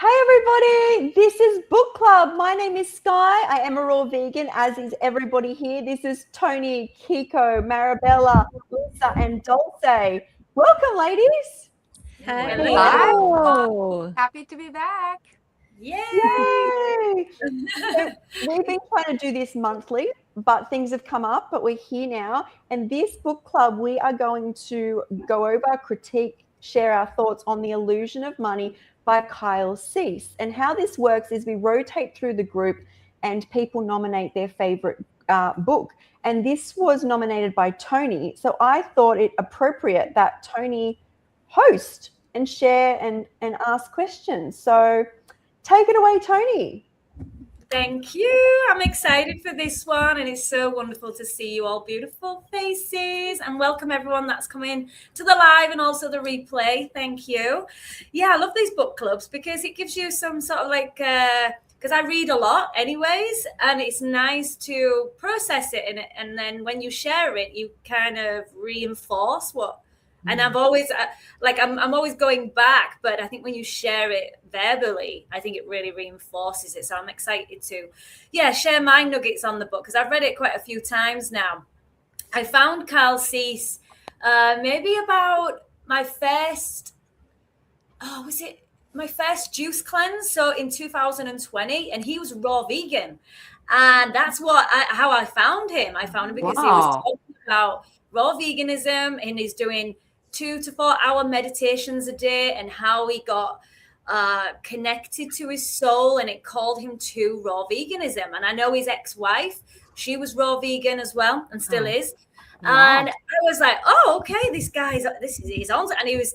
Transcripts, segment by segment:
Hey everybody, this is Book Club. My name is Sky. I am a raw vegan, as is everybody here. This is Tony, Kiko, Marabella, Lisa, and Dulce. Welcome, ladies. Hello. Happy to be back. Yay! So we've been trying to do this monthly, but things have come up, but we're here now. And this book club, we are going to go over, critique, share our thoughts on The Illusion of Money by Kyle Cease. And how this works is we rotate through the group and people nominate their favorite book. And this was nominated by Tony. So I thought it appropriate that Tony host and share and ask questions. So take it away, Tony. Thank you. I'm excited for this one, and it's so wonderful to see you all beautiful faces, and welcome everyone that's coming to the live and also the replay. Thank you. Yeah, I love these book clubs because it gives you some sort of because I read a lot anyways, and it's nice to process it in it, and then when you share it, you kind of reinforce what. And I've always I'm always going back, but I think when you share it verbally, I think it really reinforces it. So I'm excited to, share my nuggets on the book because I've read it quite a few times now. I found Kyle Cease maybe about my first juice cleanse. So in 2020, and he was raw vegan, and that's how I found him. I found him because he was talking about raw veganism, and he's doing 2 to 4 hour meditations a day, and how he got connected to his soul, and it called him to raw veganism. And I know his ex-wife, she was raw vegan as well, and still is. Wow. And I was like, oh, okay, this is his own. And he was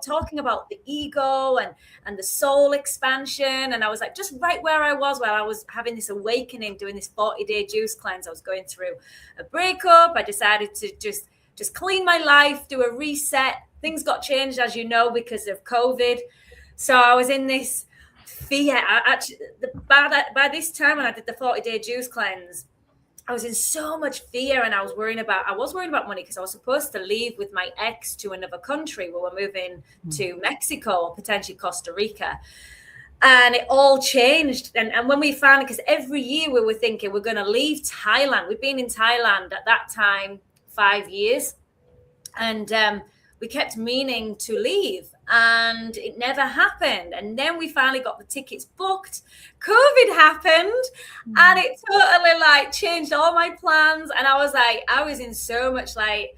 talking about the ego and the soul expansion. And I was like, just right where I was having this awakening, doing this 40-day juice cleanse. I was going through a breakup. I decided to just clean my life, do a reset. Things got changed, as you know, because of COVID. So I was in this fear. By this time when I did the 40-day juice cleanse, I was in so much fear, and I was worried about money because I was supposed to leave with my ex to another country. We were moving to Mexico or potentially Costa Rica. And it all changed. And when we found it, because every year we were thinking we're going to leave Thailand. We'd been in Thailand at that time 5 years. And we kept meaning to leave, and it never happened. And then we finally got the tickets booked. COVID happened, and it totally changed all my plans. And I was in so much I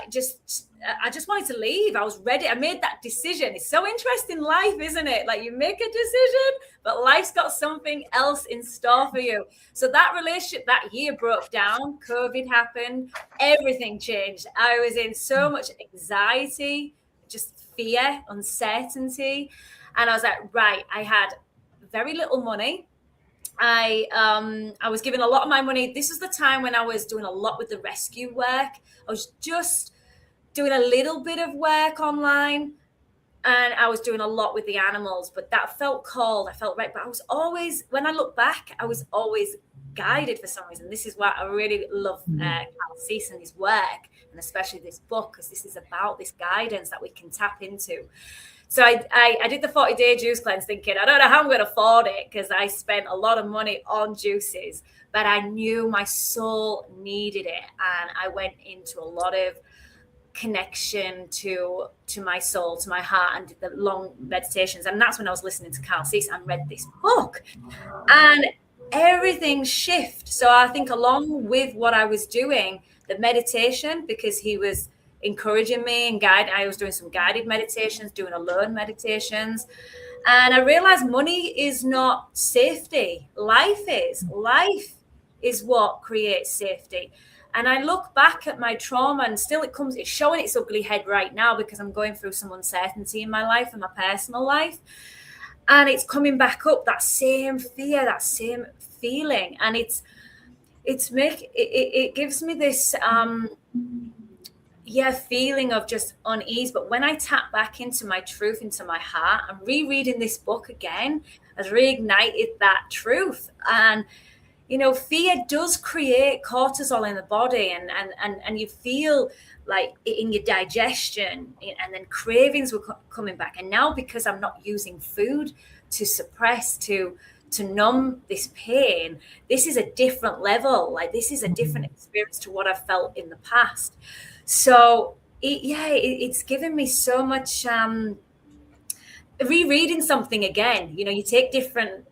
just wanted to leave. I was ready. I made that decision. It's so interesting, life, isn't it? You make a decision, but life's got something else in store for you. So that relationship that year broke down. COVID happened. Everything changed. I was in so much anxiety, just fear, uncertainty. And I was like, right, I had very little money. I was giving a lot of my money. This was the time when I was doing a lot with the rescue work. I was just doing a little bit of work online, and I was doing a lot with the animals, but that felt called. I felt right. But I was always, when I look back, I was always guided for some reason. This is why I really love Kyle Cease and his work, and especially this book, because this is about this guidance that we can tap into. So I did the 40-day juice cleanse thinking, I don't know how I'm going to afford it because I spent a lot of money on juices, but I knew my soul needed it. And I went into a lot of connection to my soul, to my heart, and did the long meditations. And that's when I was listening to Kyle Cease and read this book, and everything shifted. So I think along with what I was doing, the meditation, because he was encouraging me and I was doing some guided meditations, doing alone meditations. And I realized money is not safety. Life is what creates safety. And I look back at my trauma, and still it's showing its ugly head right now because I'm going through some uncertainty in my life and my personal life. And it's coming back up, that same fear, that same feeling. And it gives me this feeling of just unease. But when I tap back into my truth, into my heart, and rereading this book again has reignited that truth. And you know, fear does create cortisol in the body, and you feel like in your digestion, and then cravings were coming back. And now, because I'm not using food to suppress, to numb this pain, this is a different level. Like, this is a different experience to what I felt in the past. So it's given me so much rereading something again. You know, you take different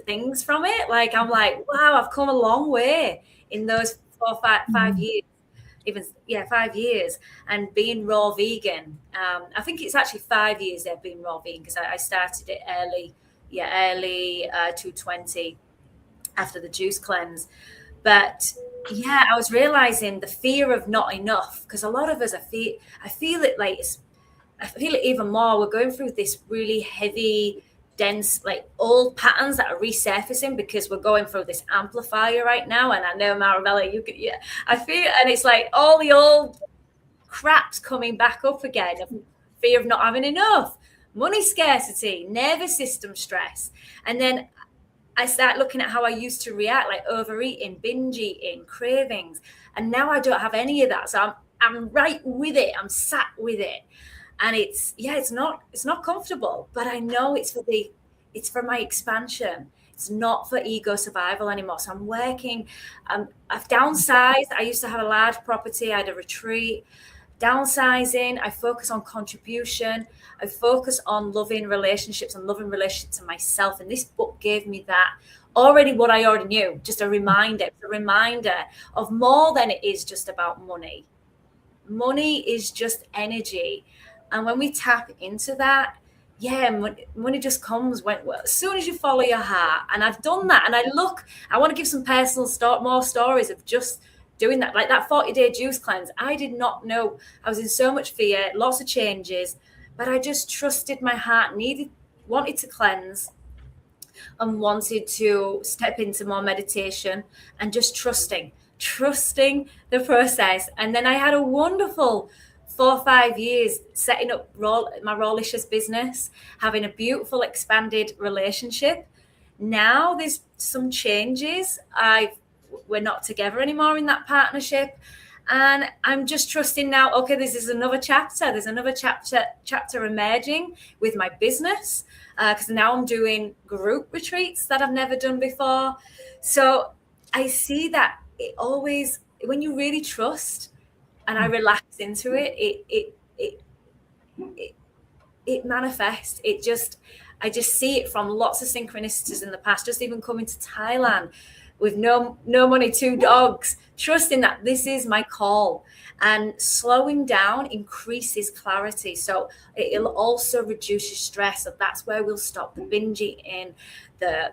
things from it. Like, I'm like, wow, I've come a long way in those 5 years, even 5 years, and being raw vegan. I think it's actually 5 years they've been raw vegan, because I started it early 220 after the juice cleanse. But yeah, I was realizing the fear of not enough, because a lot of us, I feel it like I feel it even more. We're going through this really heavy, dense, like old patterns that are resurfacing, because we're going through this amplifier right now. And I know, Marabella, you could, yeah, I feel, and it's like all the old crap's coming back up again, of fear of not having enough, money scarcity, nervous system stress. And then I start looking at how I used to react, like overeating, binge eating, cravings. And now I don't have any of that. So I'm right with it. I'm sat with it. And it's not comfortable, but I know it's for my expansion. It's not for ego survival anymore. So I'm working. I've downsized. I used to have a large property. I had a retreat. Downsizing. I focus on contribution. I focus on loving relationships and loving relationships to myself. And this book gave me that already, what I already knew. Just a reminder. It's a reminder of more than it is just about money. Money is just energy. And when we tap into that, money just comes as soon as you follow your heart. And I've done that. And I want to give some personal more stories of just doing that. Like that 40-day juice cleanse. I did not know. I was in so much fear, lots of changes, but I just trusted my heart, wanted to cleanse, and wanted to step into more meditation, and just trusting the process. And then I had a wonderful 4 or 5 years setting up my Rawlicious business, having a beautiful expanded relationship. Now there's some changes. We're not together anymore in that partnership. And I'm just trusting now, okay, this is another chapter. There's another chapter emerging with my business, because now I'm doing group retreats that I've never done before. So I see that it always, when you really trust, and I relax into it, it manifests. I just see it from lots of synchronicities in the past. Just even coming to Thailand with no money, 2 dogs, trusting that this is my call. And slowing down increases clarity. So it'll also reduce your stress. So that's where we'll stop the binge eating, the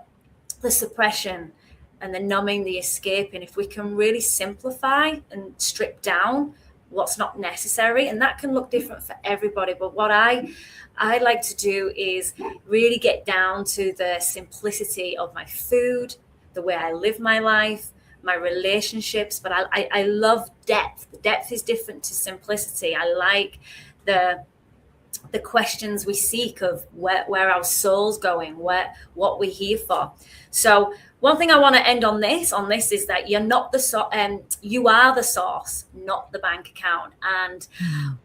suppression, and the numbing, the escaping. If we can really simplify and strip down what's not necessary, and that can look different for everybody. But what I like to do is really get down to the simplicity of my food, the way I live my life, my relationships. But I love depth. The depth is different to simplicity. I like the questions we seek of where our soul's going, what we're here for. So one thing I want to end on this is that you're not you are the source, not the bank account. And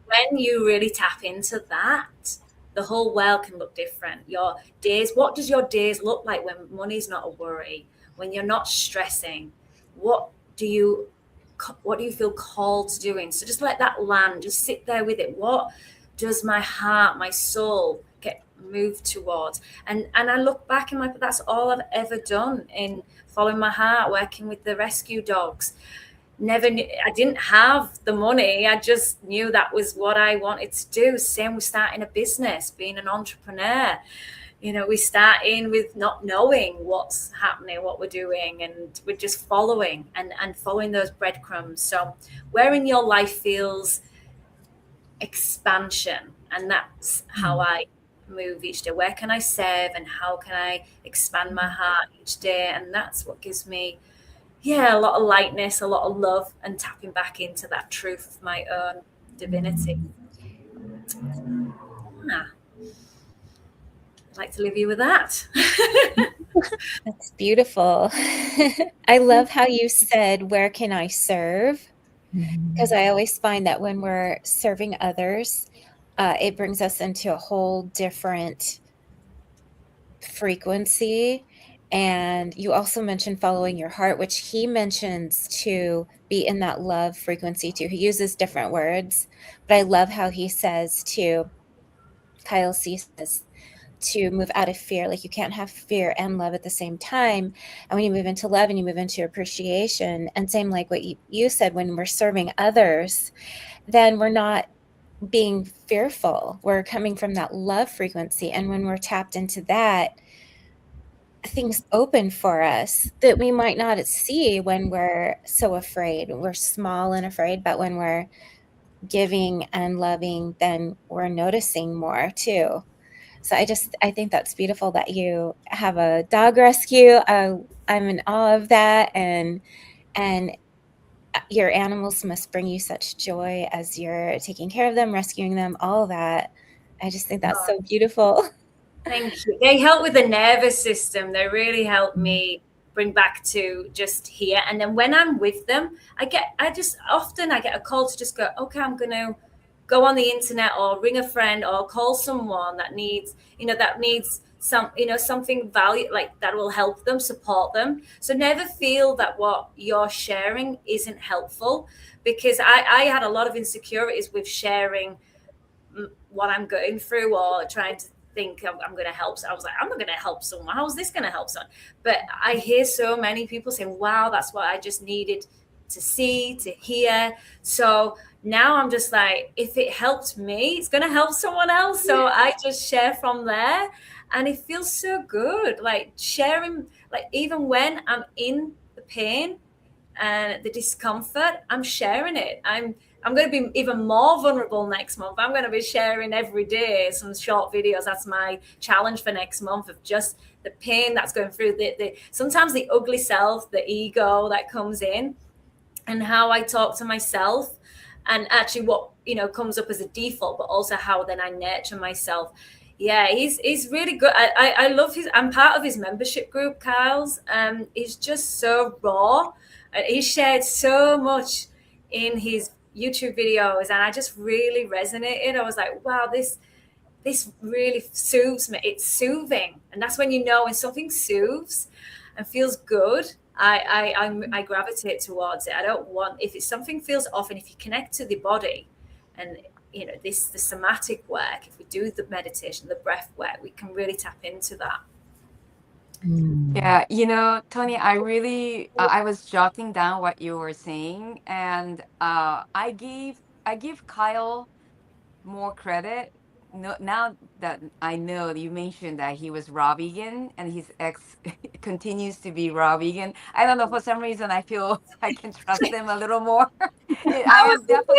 when you really tap into that, the whole world can look different. Your days, what does your days look like when money's not a worry? When you're not stressing, what do you feel called to doing? So just let that land, just sit there with it. What does my heart, my soul get moved towards? And I look back and that's all I've ever done in following my heart, working with the rescue dogs. I didn't have the money. I just knew that was what I wanted to do. Same with starting a business, being an entrepreneur. You know, we start in with not knowing what's happening, what we're doing, and we're just following and following those breadcrumbs. So where in your life feels expansion, and that's how I move each day. Where can I serve, and how can I expand my heart each day? And that's what gives me a lot of lightness, a lot of love, and tapping back into that truth of my own divinity. I'd like to leave you with that. That's beautiful. I love how you said, "Where can I serve?" Because I always find that when we're serving others, it brings us into a whole different frequency. And you also mentioned following your heart, which he mentions to be in that love frequency too. He uses different words, but I love how he says to Kyle C says to move out of fear. Like you can't have fear and love at the same time. And when you move into love and you move into appreciation, and same like what you said, when we're serving others, then we're not being fearful. We're coming from that love frequency. And when we're tapped into that, things open for us that we might not see when we're so afraid. We're small and afraid, but when we're giving and loving, then we're noticing more too. So I think that's beautiful that you have a dog rescue. I'm in awe of that, and your animals must bring you such joy as you're taking care of them, rescuing them, all that. I just think that's so beautiful. Thank you. They help with the nervous system. They really help me bring back to just here. And then when I'm with them, I just often I get a call to just go, okay, I'm going to go on the internet or ring a friend or call someone that needs, that needs some, something value like that will help them, support them. So never feel that what you're sharing isn't helpful, because I had a lot of insecurities with sharing what I'm going through or trying to think I'm going to help. So I was like, I'm not going to help someone. How is this going to help someone? But I hear so many people saying, wow, that's what I just needed to see, to hear. So now I'm just like, if it helped me, it's going to help someone else. So I just share from there. And it feels so good. Like sharing, like even when I'm in the pain and the discomfort, I'm sharing it. I'm going to be even more vulnerable next month. I'm going to be sharing every day some short videos. That's my challenge for next month, of just the pain that's going through the sometimes the ugly self, the ego that comes in, and how I talk to myself, and actually what comes up as a default, but also how then I nurture myself. Yeah, he's really good. I love his. I'm part of his membership group, Kyle's. He's just so raw. He shared so much in his YouTube videos, and I just really resonated. I was like, wow, this really soothes me. It's soothing, and that's when you know when something soothes and feels good. I gravitate towards it. I don't want, if it's something feels off, and if you connect to the body, and the somatic work. If we do the meditation, the breath work, we can really tap into that. Yeah, Tony, I was jotting down what you were saying, and I give Kyle more credit. No, now that I know you mentioned that he was raw vegan and his ex continues to be raw vegan, I don't know, for some reason I feel I can trust him a little more. I was thinking,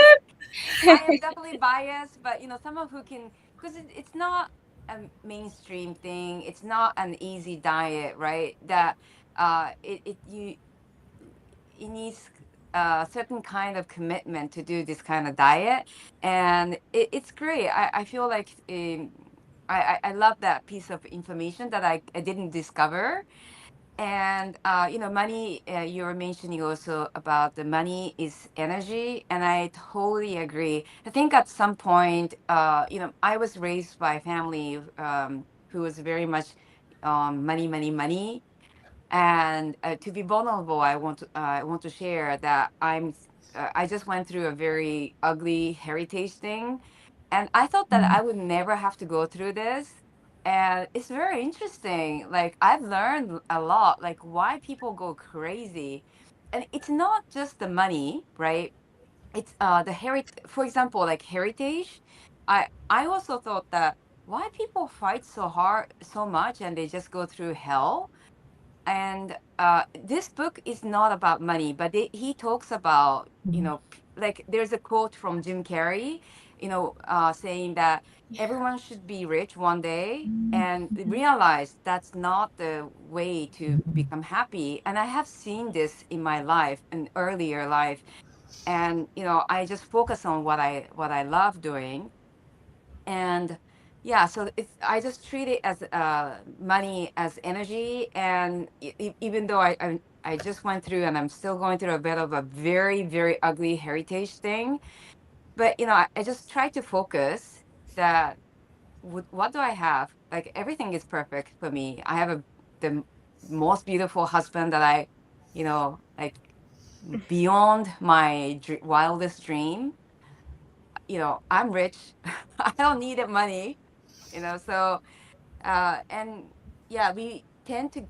I am definitely biased, but someone who can, because it's not a mainstream thing. It's not an easy diet, right? That it needs a certain kind of commitment to do this kind of diet, and it's great. I feel like I love that piece of information that I didn't discover. And money, you were mentioning also about the money is energy, and I totally agree. I think at some point, I was raised by a family who was very much money, money, money. And to be vulnerable, I want to share that I just went through a very ugly heritage thing, and I thought that I would never have to go through this. And it's very interesting. Like I've learned a lot, like why people go crazy, and it's not just the money, right? It's the heritage. For example, like heritage. I also thought that why people fight so hard so much and they just go through hell. And this book is not about money, but he talks about, like there's a quote from Jim Carrey, saying that everyone should be rich one day, and realize that's not the way to become happy. And I have seen this in my life, in earlier life, and I just focus on what I love doing. And yeah, so I just treat it as money as energy, and even though I just went through and I'm still going through a bit of a very very ugly heritage thing, but I just try to focus that what do I have? Like everything is perfect for me. I have the most beautiful husband that like beyond my wildest dream. I'm rich. I don't need the money. So and yeah, we tend to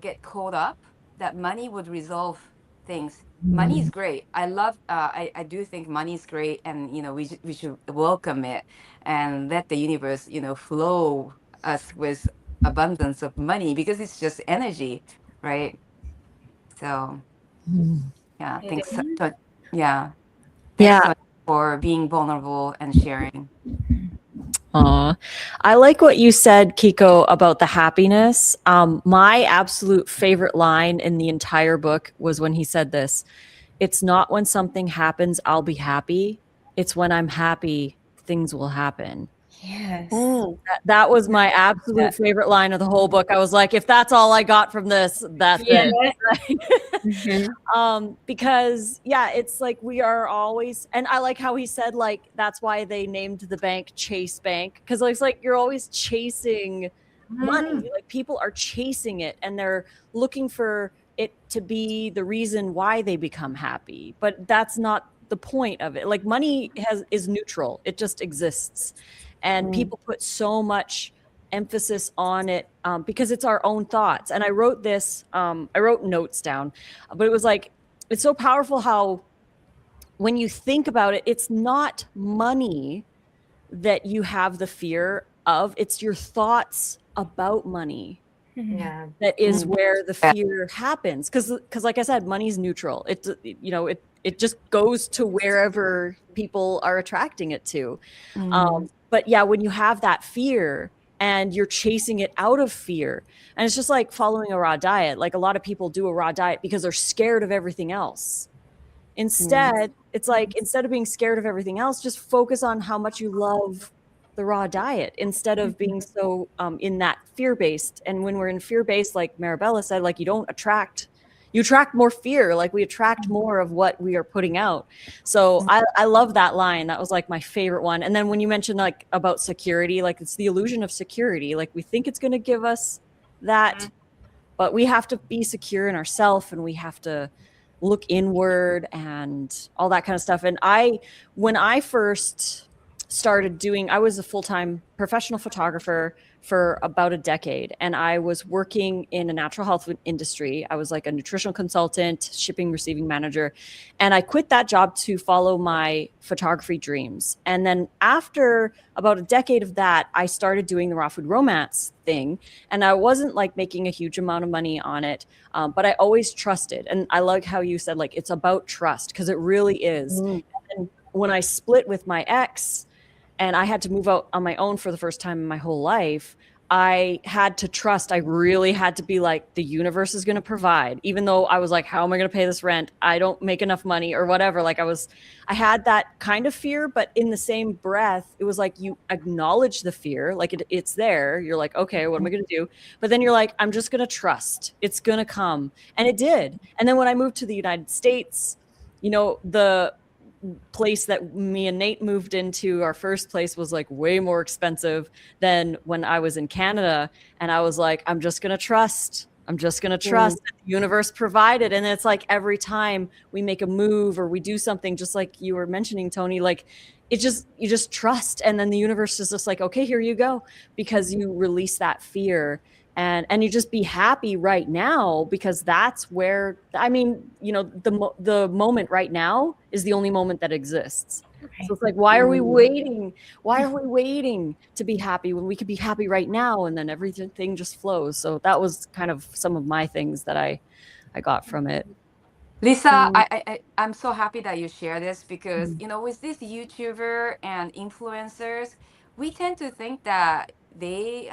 get caught up that money would resolve things. Money is great. I do think money is great, and we should welcome it and let the universe flow us with abundance of money, because it's just energy, right? So yeah, It thanks. is. Yeah, thanks Yeah. so much for being vulnerable and sharing. Aw. I like what you said, Kiko, about the happiness. My absolute favorite line in the entire book was when he said this: "It's not when something happens, I'll be happy. It's when I'm happy, things will happen." Yes. That was my absolute favorite line of the whole book. I was like, if that's all I got from this, that's Yeah. it. Because yeah, it's like we are always, and I like how he said, like, that's why they named the bank Chase Bank, because it's like you're always chasing money. Like people are chasing it and they're looking for it to be the reason why they become happy, but that's not the point of it. Like money is neutral, it just exists, and people put so much emphasis on it because it's our own thoughts. And I wrote this, I wrote notes down, but it was like, it's so powerful how when you think about it, it's not money that you have the fear of, it's your thoughts about money Yeah. that is where the Yeah. fear happens. Because like I said, money's neutral. It just goes to wherever people are attracting it to. But yeah, when you have that fear and you're chasing it out of fear, and it's just like following a raw diet. Like a lot of people do a raw diet because they're scared of everything else. Instead, it's like, instead of being scared of everything else, just focus on how much you love the raw diet instead of being so in that fear-based. And when we're in fear-based, like Marabella said, like you attract more fear. Like we attract more of what we are putting out. So I love that line. That was like my favorite one. And then when you mentioned like about security, like it's the illusion of security. Like we think it's going to give us that, but we have to be secure in ourselves, and we have to look inward and all that kind of stuff. And when I first started doing, I was a full-time professional photographer for about a decade, and I was working in a natural health industry. I was like a nutritional consultant, shipping, receiving manager, and I quit that job to follow my photography dreams. And then after about a decade of that, I started doing the raw food romance thing, and I wasn't like making a huge amount of money on it, but I always trusted. And I like how you said, like, it's about trust, because it really is. And when I split with my ex and I had to move out on my own for the first time in my whole life, I had to trust. I really had to be like, the universe is going to provide, even though I was like, how am I going to pay this rent? I don't make enough money or whatever. Like I had that kind of fear, but in the same breath, it was like, you acknowledge the fear, like it's there. You're like, okay, what am I going to do? But then you're like, I'm just going to trust it's going to come. And it did. And then when I moved to the United States, the place that me and Nate moved into, our first place, was like way more expensive than when I was in Canada. And I was like, I'm just going to trust. I'm just going to trust that the universe provided. And it's like every time we make a move or we do something, just like you were mentioning, Tony, like you just trust. And then the universe is just like, okay, here you go, because you release that fear. And you just be happy right now, because that's where, I mean, the moment right now is the only moment that exists. So it's like, why are we waiting? Why are we waiting to be happy when we could be happy right now? And then everything just flows. So that was kind of some of my things that I got from it. Lisa, I'm so happy that you share this, because with this YouTuber and influencers, we tend to think that they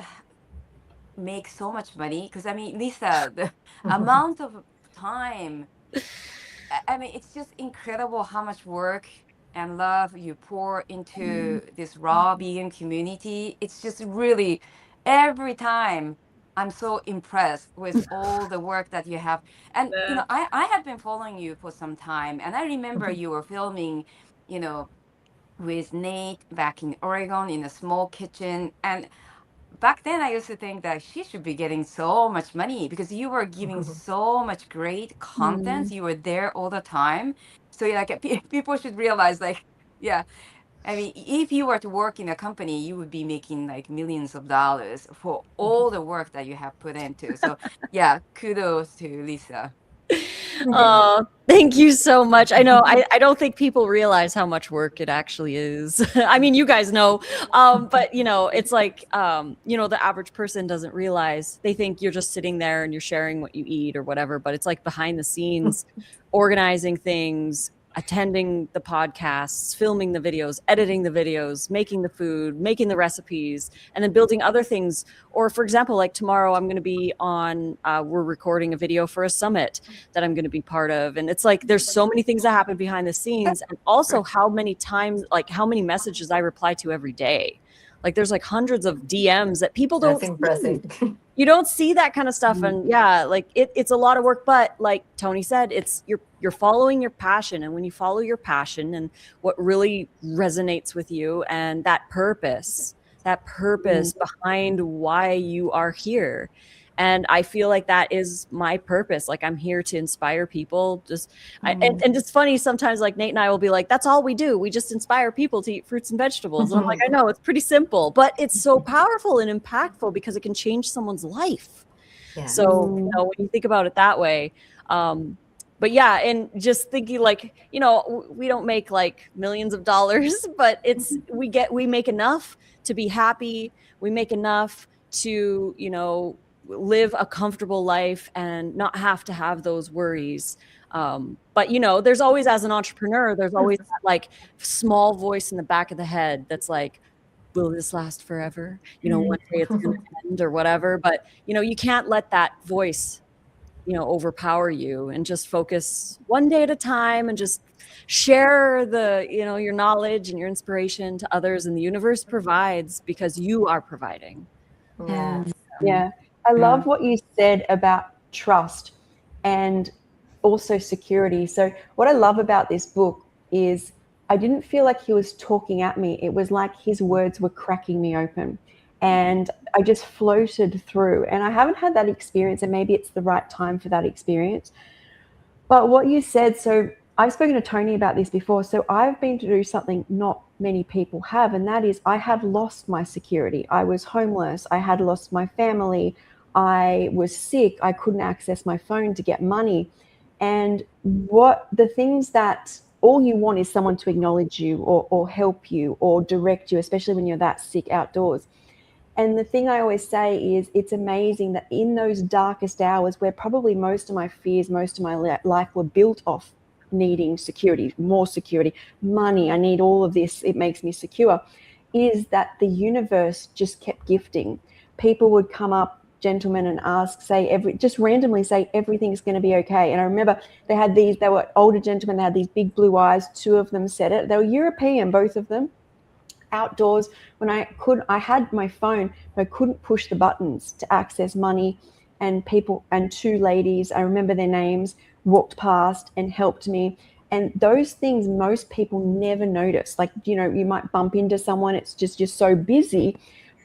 make so much money. Because I mean, Lisa, the amount of time, I mean, it's just incredible how much work and love you pour into this raw vegan community. It's just really, every time I'm so impressed with all the work that you have. And, I have been following you for some time, and I remember you were filming, with Nate back in Oregon in a small kitchen. And back then I used to think that she should be getting so much money because you were giving so much great content. You were there all the time. So like people should realize, like, yeah, I mean, if you were to work in a company, you would be making like millions of dollars for all the work that you have put into. So yeah, kudos to Lisa. Oh, thank you so much. I know I don't think people realize how much work it actually is. I mean, you guys know, but it's like, the average person doesn't realize. They think you're just sitting there and you're sharing what you eat or whatever, but it's like behind the scenes, organizing things, attending the podcasts, filming the videos, editing the videos, making the food, making the recipes, and then building other things. Or for example, like tomorrow I'm going to be on, we're recording a video for a summit that I'm going to be part of. And it's like, there's so many things that happen behind the scenes, and also how many times, like how many messages I reply to every day. Like there's like hundreds of DMs that people don't That's impressive. You don't see that kind of stuff. And yeah, like it's a lot of work, but like Tony said, it's you're following your passion. And when you follow your passion and what really resonates with you, and that purpose behind why you are here. And I feel like that is my purpose. Like I'm here to inspire people. And it's funny sometimes, like Nate and I will be like, that's all we do. We just inspire people to eat fruits and vegetables. And I'm like, I know it's pretty simple, but it's so powerful and impactful because it can change someone's life. Yeah. So, when you think about it that way, but yeah, and just thinking like, we don't make like millions of dollars, but we make enough to be happy. We make enough to, live a comfortable life and not have to have those worries. But there's always, as an entrepreneur, there's always that like small voice in the back of the head that's like, will this last forever? One day it's going to end or whatever. But, you can't let that voice, overpower you, and just focus one day at a time and just share your knowledge and your inspiration to others. And the universe provides because you are providing. Yeah. I love what you said about trust and also security. So what I love about this book is I didn't feel like he was talking at me. It was like his words were cracking me open, and I just floated through. And I haven't had that experience, and maybe it's the right time for that experience. But what you said, so I've spoken to Tony about this before. So I've been to do something not many people have, and that is I have lost my security. I was homeless. I had lost my family. I was sick. I couldn't access my phone to get money. And the things that all you want is someone to acknowledge you or help you or direct you, especially when you're that sick outdoors. And the thing I always say is it's amazing that in those darkest hours where probably most of my fears, most of my life were built off needing security, more security, money, I need all of this, it makes me secure, is that the universe just kept gifting. People would come up, gentlemen, and just randomly say everything's going to be okay. And I remember they were older gentlemen, they had these big blue eyes, two of them said it. They were European, both of them, outdoors. When I had my phone, but I couldn't push the buttons to access money. And people, and two ladies, I remember their names, walked past and helped me. And those things most people never notice. Like, you might bump into someone, it's just you're so busy,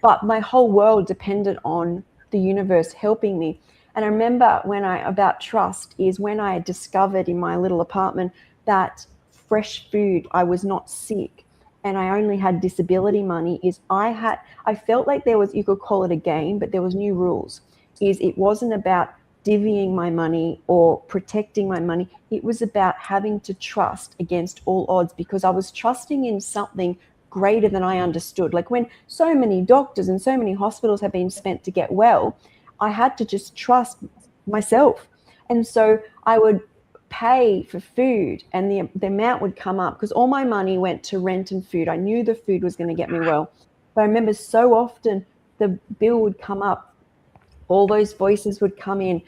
but my whole world depended on the universe helping me. And I remember about trust is when I discovered in my little apartment that fresh food, I was not sick, and I only had disability money, I felt like there was, you could call it a game, but there was new rules. It wasn't about divvying my money or protecting my money. It was about having to trust against all odds, because I was trusting in something greater than I understood. Like when so many doctors and so many hospitals have been spent to get well, I had to just trust myself. And so I would pay for food, and the amount would come up because all my money went to rent and food. I knew the food was going to get me well. But I remember so often the bill would come up, all those voices would come in.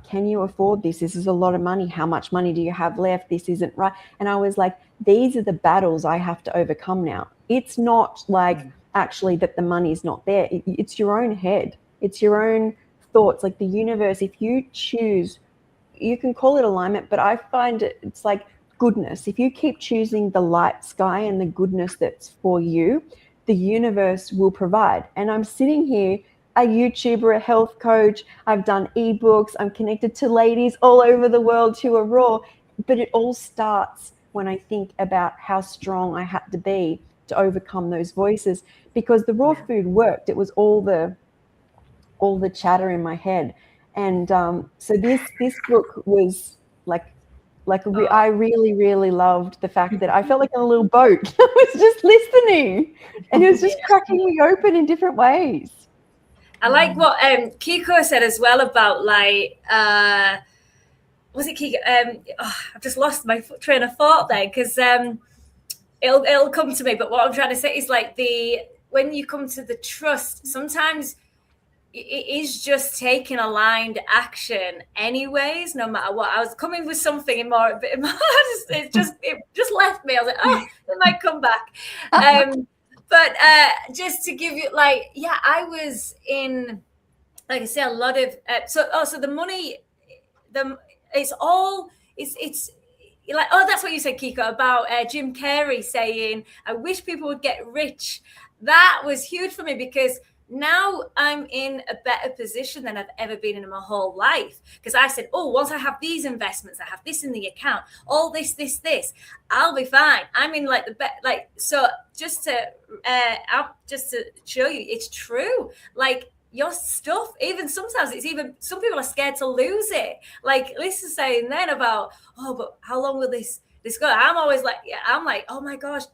Can you afford this? This is a lot of money. How much money do you have left? This isn't right. And I was like, these are the battles I have to overcome now. It's not like actually that the money's not there. It's your own head. It's your own thoughts. Like the universe, if you choose, you can call it alignment, but I find it's like goodness. If you keep choosing the light sky and the goodness that's for you, the universe will provide. And I'm sitting here, a YouTuber, a health coach, I've done ebooks, I'm connected to ladies all over the world who are raw, but it all starts when I think about how strong I had to be to overcome those voices, because the raw food worked. It was all the chatter in my head. And so this book was I really loved the fact that I felt like in a little boat. I was just listening, and it was just cracking me open in different ways. I like what Kiko said as well about like was it Kiko? I've just lost my train of thought there, because it'll come to me. But what I'm trying to say is like when you come to the trust, sometimes it is just taking aligned action anyways, no matter what. I was coming with something a bit more it just left me. I was like, oh, it might come back. But just to give you I was in, like I say, a lot of so the money, it's like, oh, that's what you said, Kiko, about Jim Carrey saying, I wish people would get rich. That was huge for me, because now I'm in a better position than I've ever been in my whole life. Because I said, oh, once I have these investments, I have this in the account, all this, I'll be fine. I'm in like so just to show you, it's true. Like your stuff, even sometimes some people are scared to lose it. Like Lisa's saying then about, oh, but how long will this go? I'm always like, oh my gosh,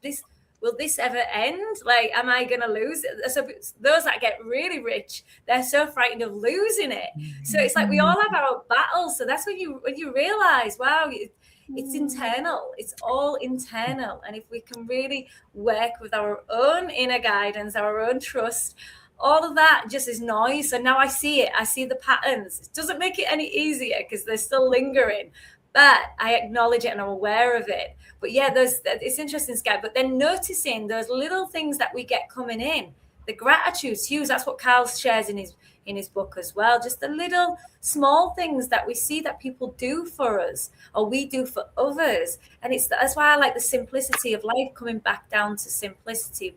will this ever end? Like, am I going to lose it? So those that get really rich, they're so frightened of losing it. So it's like we all have our battles. So that's when you realize, wow, it's internal. It's all internal. And if we can really work with our own inner guidance, our own trust, all of that just is noise. So now I see it. I see the patterns. It doesn't make it any easier because they're still lingering. But I acknowledge it and I'm aware of it. But yeah, it's interesting, Sky. But then noticing those little things that we get coming in, the gratitude's huge. That's what Carl shares in his book as well. Just the little small things that we see that people do for us or we do for others. And that's why I like the simplicity of life, coming back down to simplicity,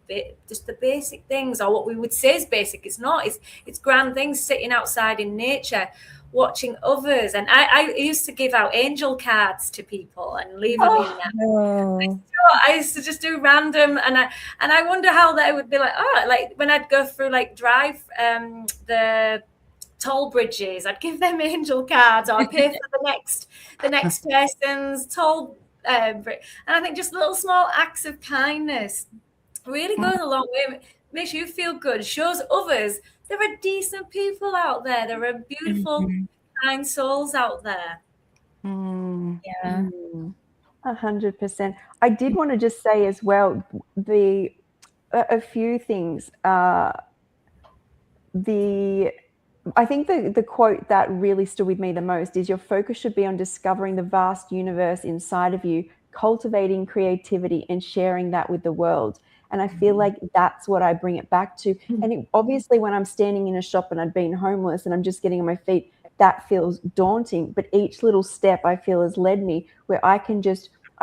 just the basic things, or what we would say is basic. It's not. It's grand things, sitting outside in nature, watching others. And I used to give out angel cards to people and leave them in there. Oh. I used to just do random, and I wonder how they would be like, oh, like when I'd go through drive the toll bridges, I'd give them angel cards, or I'd pay for the next person's toll bridge. And I think just little small acts of kindness really goes a long way. Makes you feel good, shows others there are decent people out there. There are beautiful, kind souls out there. Yeah. 100%. I did want to just say as well, a few things. I think the quote that really stood with me the most is, your focus should be on discovering the vast universe inside of you, cultivating creativity and sharing that with the world. And I feel like that's what I bring it back to. And obviously when I'm standing in a shop and I've been homeless and I'm just getting on my feet, that feels daunting. But each little step I feel has led me where I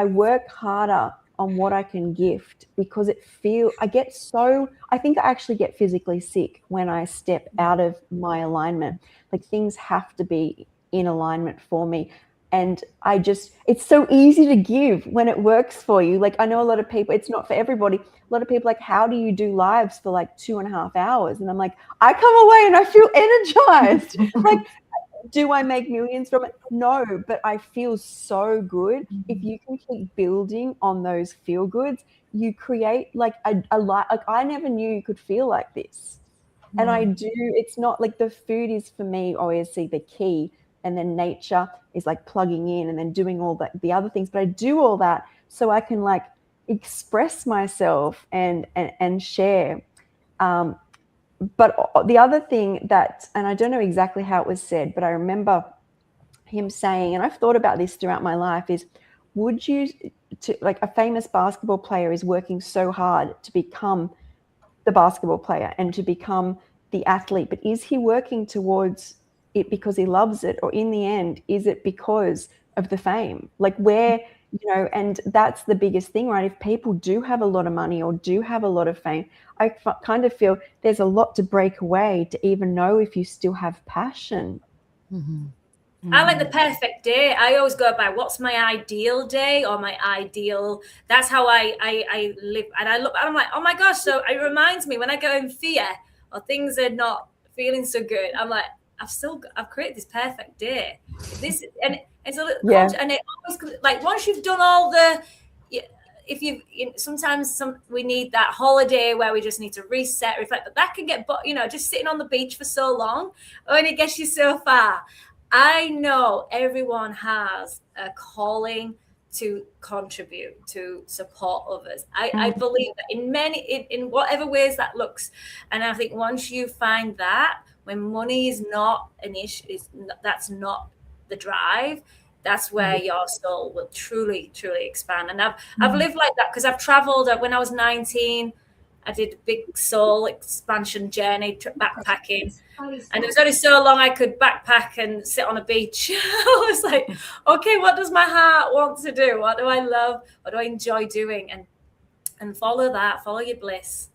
work harder on what I can gift, because I think I actually get physically sick when I step out of my alignment. Like things have to be in alignment for me. And it's so easy to give when it works for you. Like I know a lot of people, it's not for everybody. A lot of people like, how do you do lives for 2.5 hours? And I'm like, I come away and I feel energized. Like, do I make millions from it? No, but I feel so good. If you can keep building on those feel goods, you create a life. Like I never knew you could feel like this. And I do. It's not like the food is for me obviously the key. And then nature is plugging in and then doing all the other things. But I do all that so I can express myself and share. But the other thing and I don't know exactly how it was said, but I remember him saying, and I've thought about this throughout my life, is would you, to like a famous basketball player is working so hard to become the basketball player and to become the athlete, but is he working towards it because he loves it, or in the end is it because of the fame? Like where, and that's the biggest thing, right? If people do have a lot of money or do have a lot of fame, I kind of feel there's a lot to break away to even know if you still have passion. Mm-hmm. I like the perfect day. I always go by what's my ideal day or my ideal. That's how I live. And I look, I'm like, oh my gosh. So it reminds me when I go in fear or things are not feeling so good, I'm like, I've created this perfect day. This, and it's a little, Yeah. and it always, like once you've done all the, if sometimes we need that holiday where we just need to reset, reflect, but that can get, just sitting on the beach for so long, when it gets you so far. I know everyone has a calling to contribute, to support others. I believe that in whatever ways that looks. And I think once you find that, when money is not an issue, that's not the drive, that's where your soul will truly, truly expand. And I've lived like that because I've traveled. When I was 19, I did a big soul expansion journey, backpacking. And it was only so long I could backpack and sit on a beach. I was like, okay, what does my heart want to do? What do I love? What do I enjoy doing? And follow that, follow your bliss.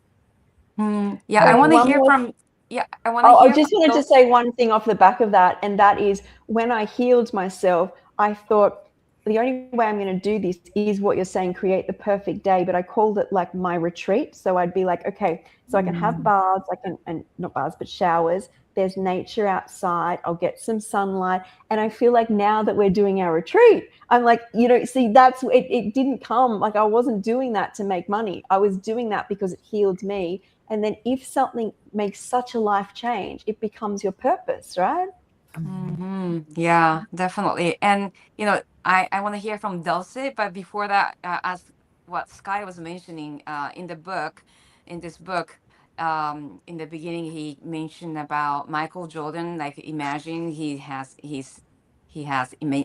Yeah, I want to hear from, I want to I hear just wanted to say one thing off the back of that, and that is when I healed myself, I thought the only way I'm going to do this is what you're saying, create the perfect day. But I called it like my retreat. So I'd be like, okay, so I can have baths, and not baths, but showers. There's nature outside. I'll get some sunlight. And I feel like now that we're doing our retreat, I'm like, see, that's it. It didn't come like I wasn't doing that to make money. I was doing that because it healed me. And then if something makes such a life change, it becomes your purpose, right? Yeah, definitely. And, I want to hear from Dulce, but before that, as what Sky was mentioning in this book, in the beginning, he mentioned about Michael Jordan. Like, imagine he has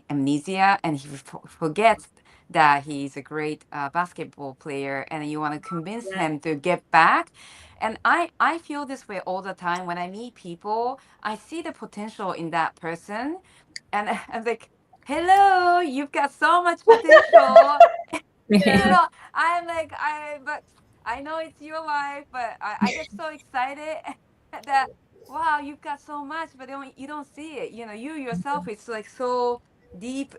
amnesia, and he forgets that he's a great basketball player, and you want to convince him to get back. And I feel this way all the time when I meet people. I see the potential in that person, and I'm like, hello, you've got so much potential. I'm like, but I know it's your life, but I get so excited that, wow, you've got so much, but you don't see it. You yourself, it's like so deep,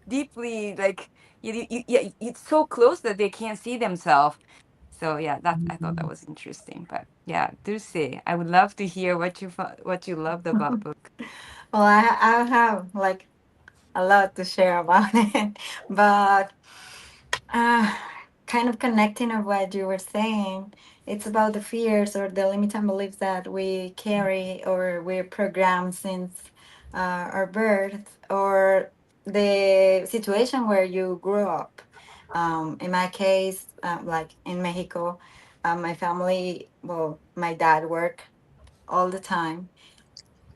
deeply, like, it's so close that they can't see themselves. So yeah, I thought that was interesting. But yeah, do say, I would love to hear what you loved about book. Well, I have like a lot to share about it, but uh, kind of connecting of what you were saying, it's about the fears or the limiting beliefs that we carry or we're programmed since our birth, or the situation where you grew up. In my case, like in Mexico, my family, well, my dad worked all the time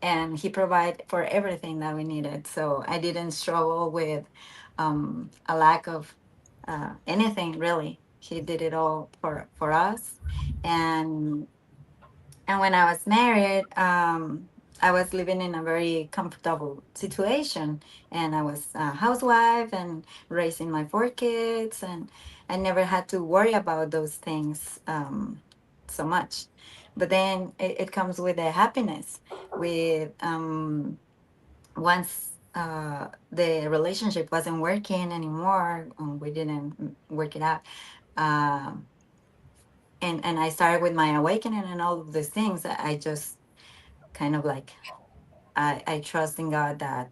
and he provided for everything that we needed. So I didn't struggle with a lack of anything really. He did it all for us, and when I was married, I was living in a very comfortable situation, and I was a housewife and raising my 4 kids, and I never had to worry about those things so much. But then it comes with a happiness, with once the relationship wasn't working anymore, we didn't work it out. Um, and I started with my awakening and all of these things. I just kind of like I trust in God that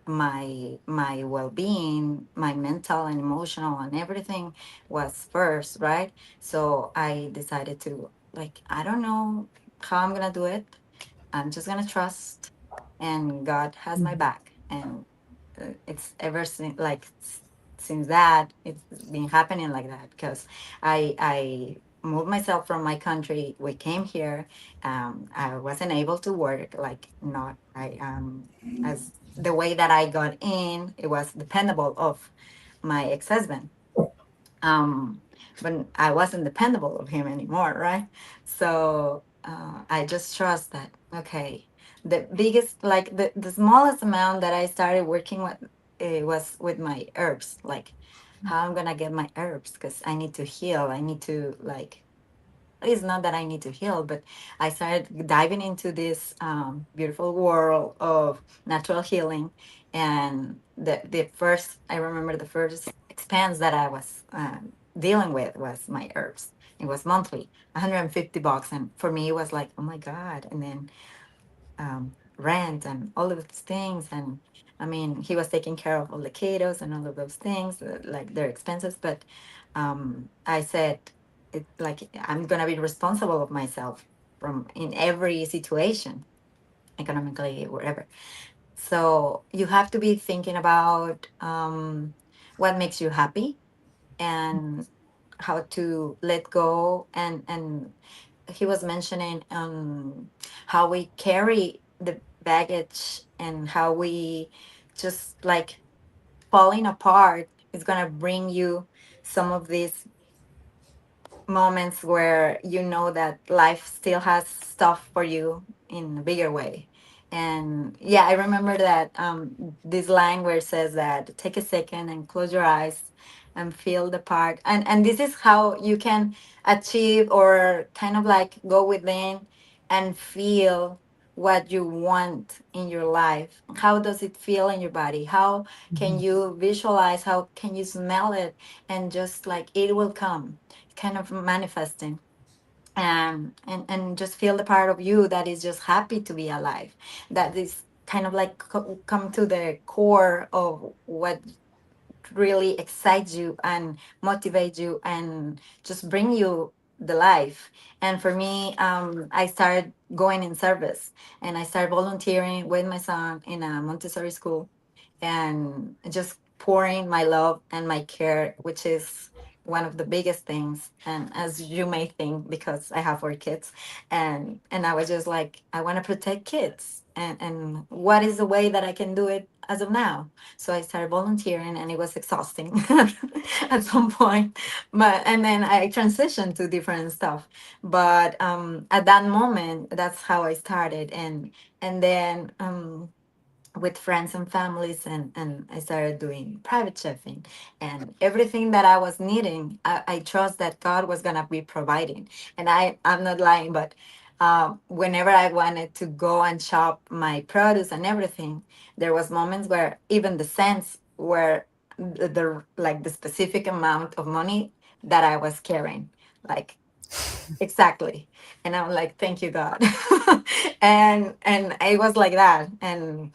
my well-being, my mental and emotional and everything was first, right? So I decided to, like, I don't know how I'm gonna do it. I'm just gonna trust, and God has my back. And it's ever since, like, since that, it's been happening like that, because I moved myself from my country. We came here. I wasn't able to work, like, not I as the way that I got in, it was dependable of my ex-husband. um but I wasn't dependable of him anymore, right? So I just trust that, okay, the biggest, like the smallest amount that I started working with, was with my herbs, like how I'm gonna get my herbs, because I need to heal, I need to, like, it's not that I need to heal, but I started diving into this beautiful world of natural healing. And the first, I remember the first expense that I was dealing with was my herbs. It was monthly, $150. And for me, it was like, oh my God. And then rent and all of those things. And I mean, he was taking care of all the kiddos and all of those things, like their expenses. But I said, it, like, I'm gonna be responsible of myself from in every situation, economically, wherever. So you have to be thinking about what makes you happy, and how to let go. And he was mentioning how we carry the baggage, and how we just, like, falling apart is going to bring you some of these moments where you know that life still has stuff for you in a bigger way. And yeah, I remember that this line where it says that take a second and close your eyes and feel the part. And this is how you can achieve, or kind of like go within and feel what you want in your life. How does it feel in your body? How can you visualize? How can you smell it? And just like it will come, kind of manifesting. And just feel the part of you that is just happy to be alive, that is kind of like come to the core of what really excites you and motivates you and just bring you the life. And for me, I started going in service, and I started volunteering with my son in a Montessori school, and just pouring my love and my care, which is one of the biggest things. And as you may think, because I have 4 kids, and I was just like, I want to protect kids, and what is the way that I can do it as of now? So I started volunteering, and it was exhausting at some point. But and then I transitioned to different stuff. But at that moment, that's how I started. And then with friends and families, and I started doing private chefing, and everything that I was needing, I trust that God was gonna be providing. And I'm not lying, but whenever I wanted to go and shop my produce and everything, there was moments where even the cents were the like the specific amount of money that I was carrying. Like, exactly. And I'm like, thank you, God. And it was like that. And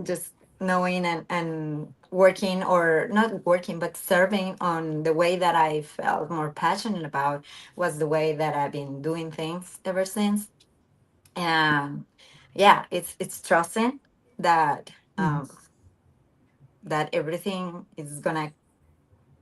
just knowing and working, or not working, but serving on the way that I felt more passionate about, was the way that I've been doing things ever since. And yeah, it's trusting that that everything is gonna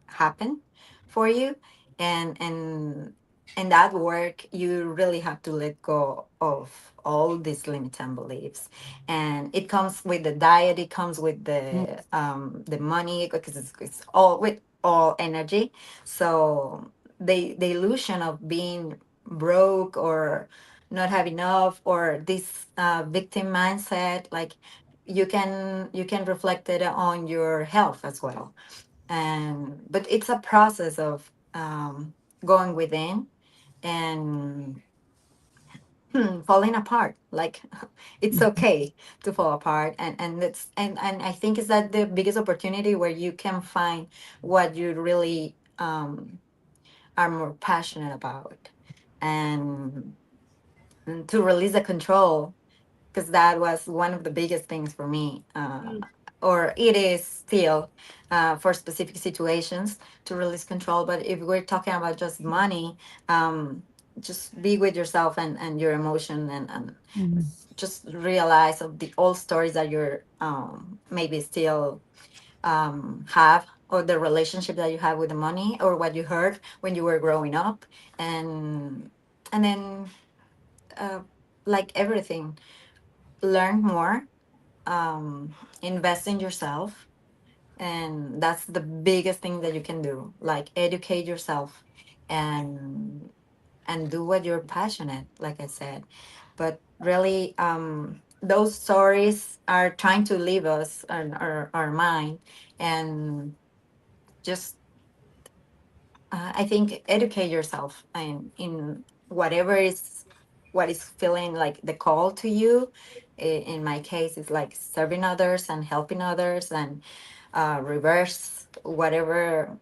happen for you. And that work, you really have to let go of all these limiting beliefs. And it comes with the diet, it comes with the money, because it's all with all energy. So the illusion of being broke, or not have enough, or this victim mindset, like, you can reflect it on your health as well. And but it's a process of going within, and falling apart, like, it's okay to fall apart. And I think is that the biggest opportunity where you can find what you really are more passionate about. And, and to release the control, because that was one of the biggest things for me, or it is still, for specific situations, to release control. But if we're talking about just money, um, just be with yourself and your emotion, and just realize of the old stories that you're maybe still have, or the relationship that you have with the money, or what you heard when you were growing up. And and then, uh, like everything, learn more, invest in yourself, And that's the biggest thing that you can do, like educate yourself and do what you're passionate, like I said. But really, those stories are trying to leave us our mind, and just I think educate yourself in whatever is what is feeling like the call to you. In my case, it's like serving others and helping others, and reverse whatever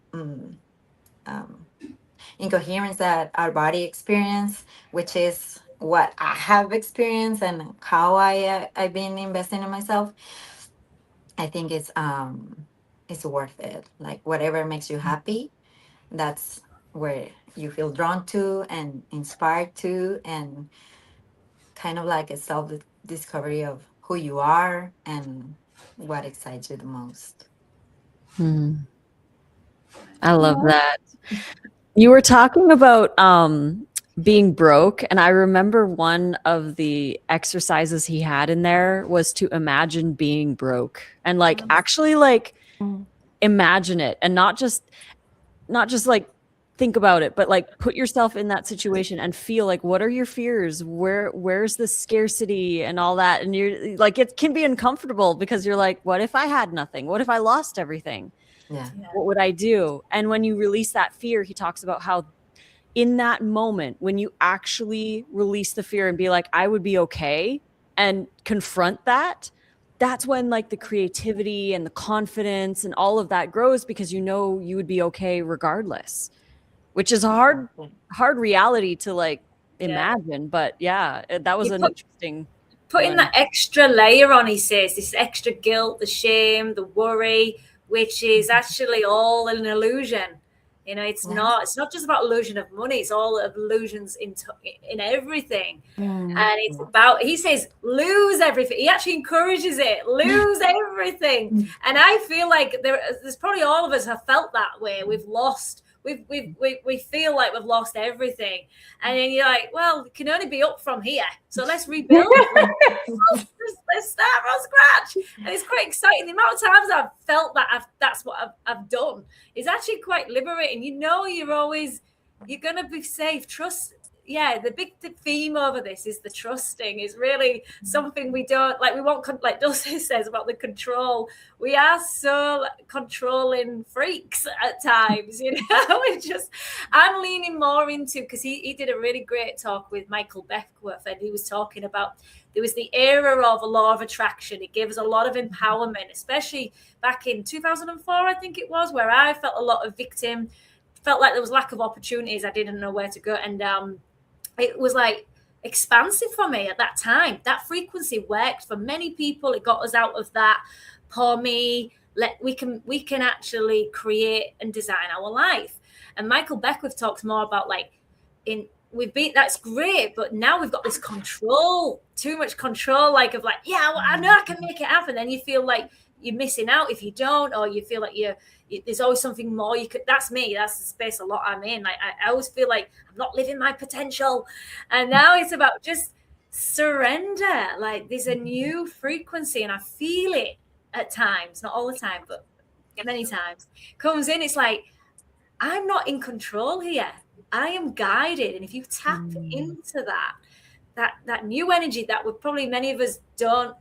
incoherence that our body experience, which is what I have experienced and how I've been investing in myself. I think it's worth it. Like whatever makes you happy, that's where you feel drawn to and inspired to, and kind of like a self discovery of who you are and what excites you the most. I love that. You were talking about being broke, and I remember one of the exercises he had in there was to imagine being broke, and like actually like imagine it, and not just like think about it, but like put yourself in that situation and feel like, what are your fears, where's the scarcity and all that. And you're like, it can be uncomfortable because you're like, what if I had nothing? What if I lost everything? Yeah. What would I do? And when you release that fear, he talks about how in that moment, when you actually release the fear and be like, I would be okay, and confront that, that's when like the creativity and the confidence and all of that grows, because you know you would be okay regardless, which is a hard reality to like imagine. But yeah, that was an interesting putting one. that extra layer on, he says, this extra guilt, the shame, the worry, which is actually all an illusion. You know, it's not just about illusion of money, it's all of illusions in everything. And it's about, he says, lose everything. He actually encourages it, lose everything. And I feel like there's probably all of us have felt that way. We've lost, we feel like we've lost everything. And then you're like, well, it can only be up from here. So let's rebuild. Let's start from scratch. And it's quite exciting. The amount of times I've felt that that's what I've done is actually quite liberating. You know, you're going to be safe. Trust. Yeah, the big theme over this is the trusting. Is really something we don't like. We want, like Dulce says about the control. We are so controlling freaks at times, you know. I'm leaning more into, because he did a really great talk with Michael Beckwith, and he was talking about there was the era of a law of attraction. It gave us a lot of empowerment, especially back in 2004, I think it was, where I felt a lot of victim, felt like there was lack of opportunities. I didn't know where to go, and it was like expansive for me at that time. That frequency worked for many people. It got us out of that poor me. We can actually create and design our life. And Michael Beckwith talks more about like that's great, but now we've got this control, too much control, like of like, yeah, well, I know I can make it happen. Then you feel like you're missing out if you don't, or you feel like there's always something more you could. That's me. That's the space a lot I'm in. Like I always feel like I'm not living my potential. And now it's about just surrender. Like there's a new frequency, and I feel it at times, not all the time, but many times comes in. It's like, I'm not in control here. I am guided. And if you tap into that new energy that would probably many of us don't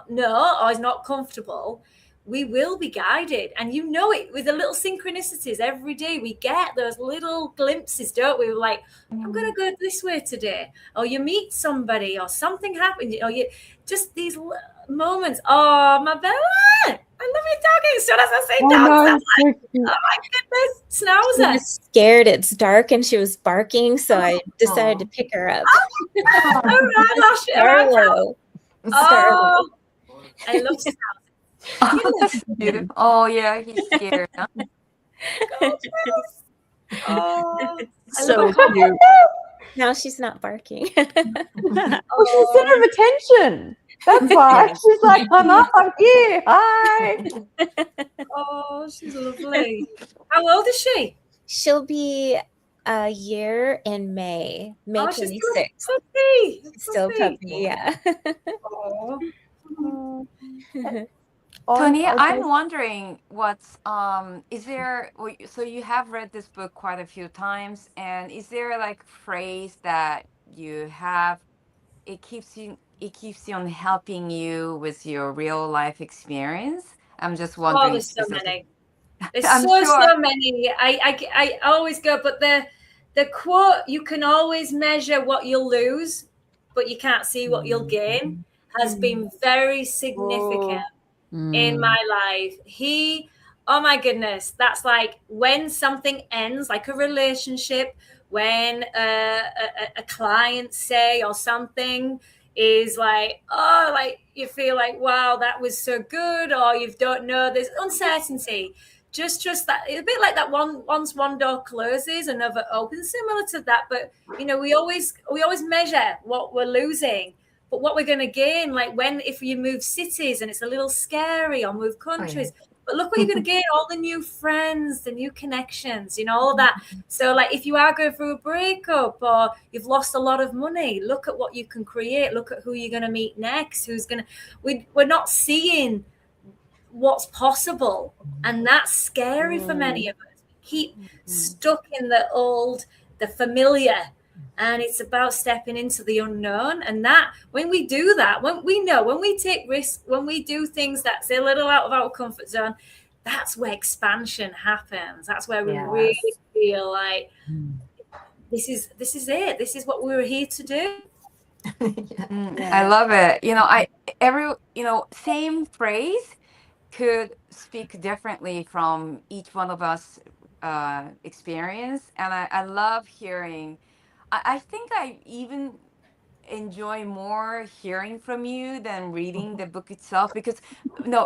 know or is not comfortable, we will be guided. And you know it with the little synchronicities every day. We get those little glimpses, don't we? We're like, I'm going to go this way today. Or you meet somebody or something happens. Or you just these moments. Oh, my Bella. I love you talking. As soon as I say dogs, I'm like, oh my goodness, Schnauzer. She was scared. It's dark and she was barking, so I decided to pick her up. All right, Starlo. Oh, I love Schnauzer. That's beautiful. Oh yeah, he's scared. Huh? Oh, so cute. Now she's not barking. Oh, she's the center of attention. That's why. She's like, I'm up, I'm here. Hi. Oh, she's lovely. How old is she? She'll be a year in May 26th. Puppy. Still puppy, yeah. Oh. Tony, I was I'm gonna, wondering what's is there so you have read this book quite a few times, and is there like phrase that you have it keeps on helping you with your real life experience? I'm just Oh, wondering there's so specifically. many. There's I'm so sure. many. I always go, but the quote, "You can always measure what you'll lose, but you can't see what you'll gain," has been very significant in my life. Oh my goodness, that's like when something ends, like a relationship, when a client say or something is like, oh, like you feel like, wow, that was so good, or you don't know, there's uncertainty. Just trust that. It's a bit like that once one door closes, another opens, similar to that. But we always measure what we're losing, but what we're going to gain, like if you move cities and it's a little scary, or move countries, but look what you're going to gain, all the new friends, the new connections, all of that. So like if you are going through a breakup or you've lost a lot of money, look at what you can create, look at who you're going to meet next, we're not seeing what's possible, and that's scary for many of us. We keep stuck in the familiar, and it's about stepping into the unknown. And that when we do that, when we take risks, when we do things that's a little out of our comfort zone, that's where expansion happens. That's where we really feel like this is it, this is what we were here to do. I love it. Same phrase could speak differently from each one of us experience, and I love hearing. I think I even enjoy more hearing from you than reading the book itself, because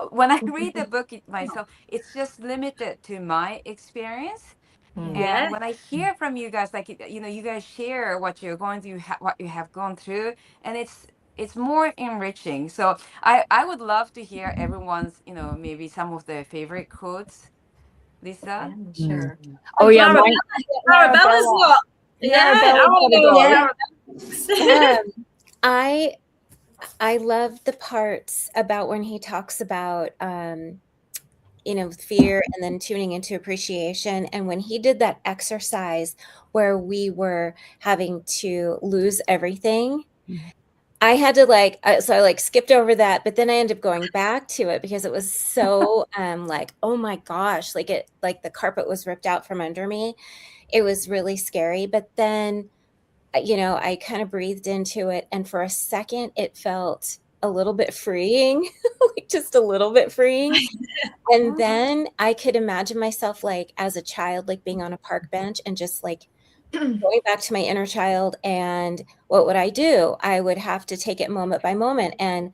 when I read the book myself, it's just limited to my experience. Yeah. And when I hear from you guys, like you guys share what you're going through, what you have gone through, and it's more enriching. So I would love to hear everyone's maybe some of their favorite quotes. Lisa? Sure. Oh yeah, Arabella's what? Yeah, I love the parts about when he talks about fear and then tuning into appreciation. And when he did that exercise where we were having to lose everything, I had to so I skipped over that, but then I ended up going back to it because it was so oh my gosh, the carpet was ripped out from under me. It was really scary. But then I kind of breathed into it, and for a second it felt a little bit freeing, just a little bit freeing. And then I could imagine myself as a child, being on a park bench and just going back to my inner child. And what would I do? I would have to take it moment by moment. And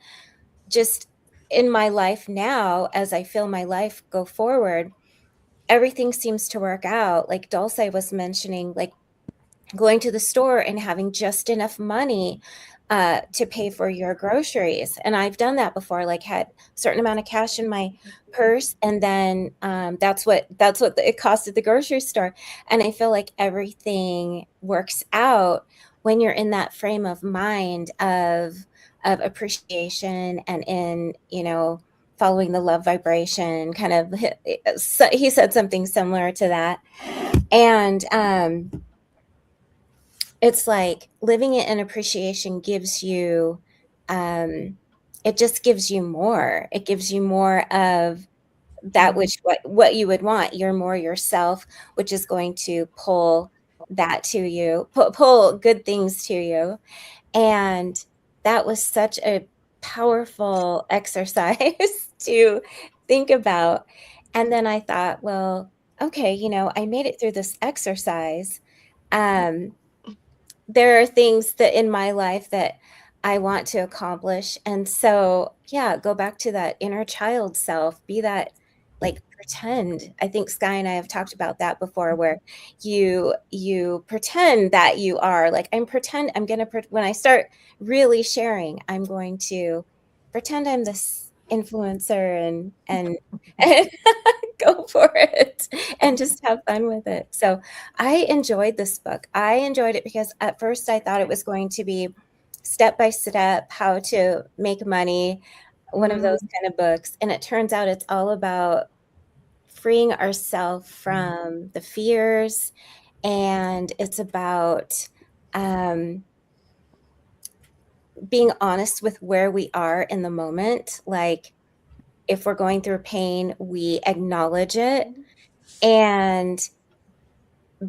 just in my life now, as I feel my life go forward, everything seems to work out. Like Dulce was mentioning, going to the store and having just enough money to pay for your groceries. And I've done that before, had a certain amount of cash in my purse, and then that's what it cost at the grocery store. And I feel like everything works out when you're in that frame of mind of appreciation, and in following the love vibration. Kind of, he said something similar to that. And it's like living it in appreciation gives you, it just gives you more. It gives you more of that, which what you would want. You're more yourself, which is going to pull that to you, pull good things to you. And that was such a powerful exercise to think about. And then I thought, well, okay, I made it through this exercise. There are things that in my life that I want to accomplish. And so, yeah, go back to that inner child self, be that, pretend. I think Sky and I have talked about that before, where you pretend that you are when I start really sharing, I'm going to pretend I'm this influencer and go for it and just have fun with it. So I enjoyed this book. I enjoyed it because at first I thought it was going to be step by step how to make money. one of those kind of books. And it turns out it's all about freeing ourselves from the fears, and it's about being honest with where we are in the moment. Like, if we're going through pain, we acknowledge it, and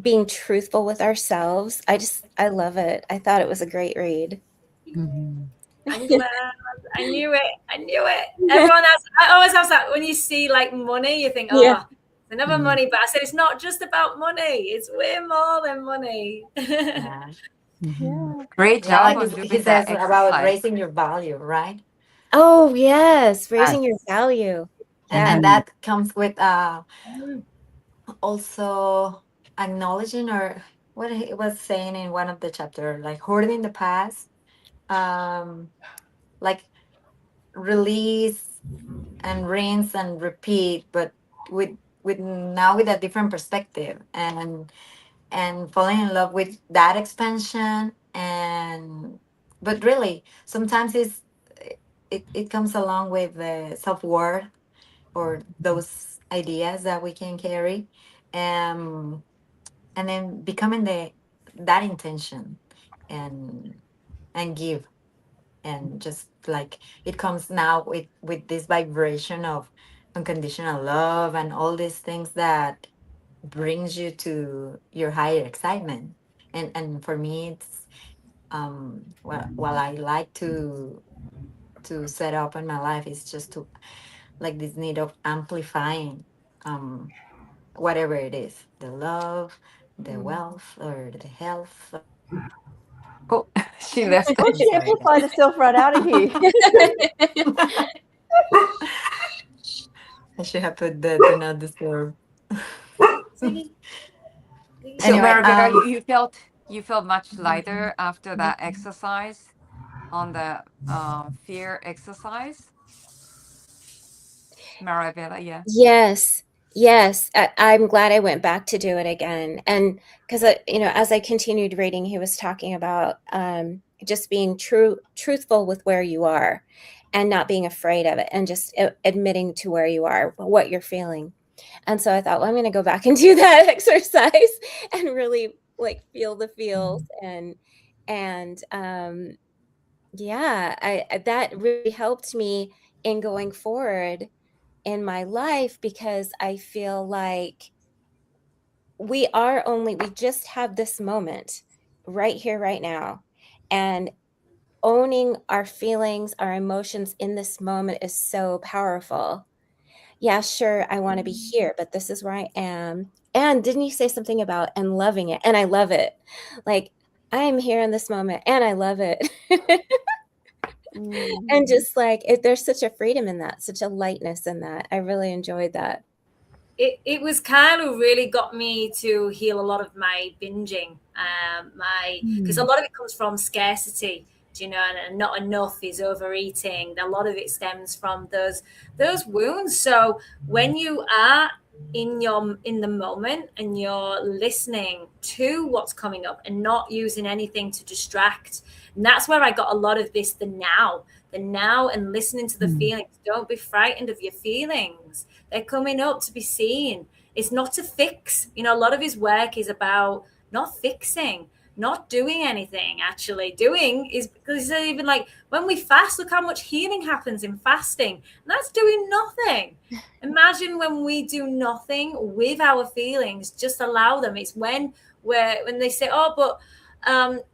being truthful with ourselves. I love it. I thought it was a great read. I'm glad. I knew it. I knew it. Everyone else, I always have that when you see like money, you think, oh, Yeah. it's another money. But I said, it's not just about money. It's way more than money. Yeah. Yeah. Great Yeah, job like on he doing says that about exercise. raising your value, right? Oh, yes. Raising your Yes. value. And Yeah. that comes with also acknowledging, or what he was saying in one of the chapter, like hoarding the past, like release and rinse and repeat, but with now with a different perspective, and falling in love with that expansion. And but really sometimes it comes along with the self-worth, or those ideas that we can carry, um and then becoming that intention, and give, and just like it comes now with this vibration of unconditional love and all these things that brings you to your higher excitement. And for me it's well I like to set up in my life is just to, like, this need of amplifying um whatever it is, the love, the wealth, or the health. Oh, she left. Oh, she Sorry, amplified herself right out of here. I should have put the do not disturb. So Anyway, Maribel, you felt much lighter after that exercise, on the fear exercise. Maribel, yeah. Yes. Yes. I'm glad I went back to do it again. And because, as I continued reading, he was talking about just being truthful with where you are, and not being afraid of it, and just admitting to where you are, what you're feeling. And so I thought, well, I'm going to go back and do that exercise and really like feel the feels, and yeah, that really helped me in going forward in my life, because I feel like we just have this moment right here, right now. And owning our feelings, our emotions in this moment is so powerful. Yeah, sure, I want to be here, but this is where I am. And didn't you say something about and loving it? And I love it. Like, I'm here in this moment and I love it. And just like there's such a freedom in that, such a lightness in that. I really enjoyed that. It was kind of really got me to heal a lot of my binging, because a lot of it comes from scarcity, you know, and not enough is overeating. A lot of it stems from those wounds. So when you are in the moment and you're listening to what's coming up and not using anything to distract, and that's where I got a lot of this, the now, and listening to the feelings. Don't be frightened of your feelings. They're coming up to be seen. It's not to fix. You know, a lot of his work is about not fixing, not doing anything. Actually doing is, because he's even like, when we fast, look how much healing happens in fasting, and that's doing nothing. Imagine when we do nothing with our feelings, just allow them. It's when they say, oh, but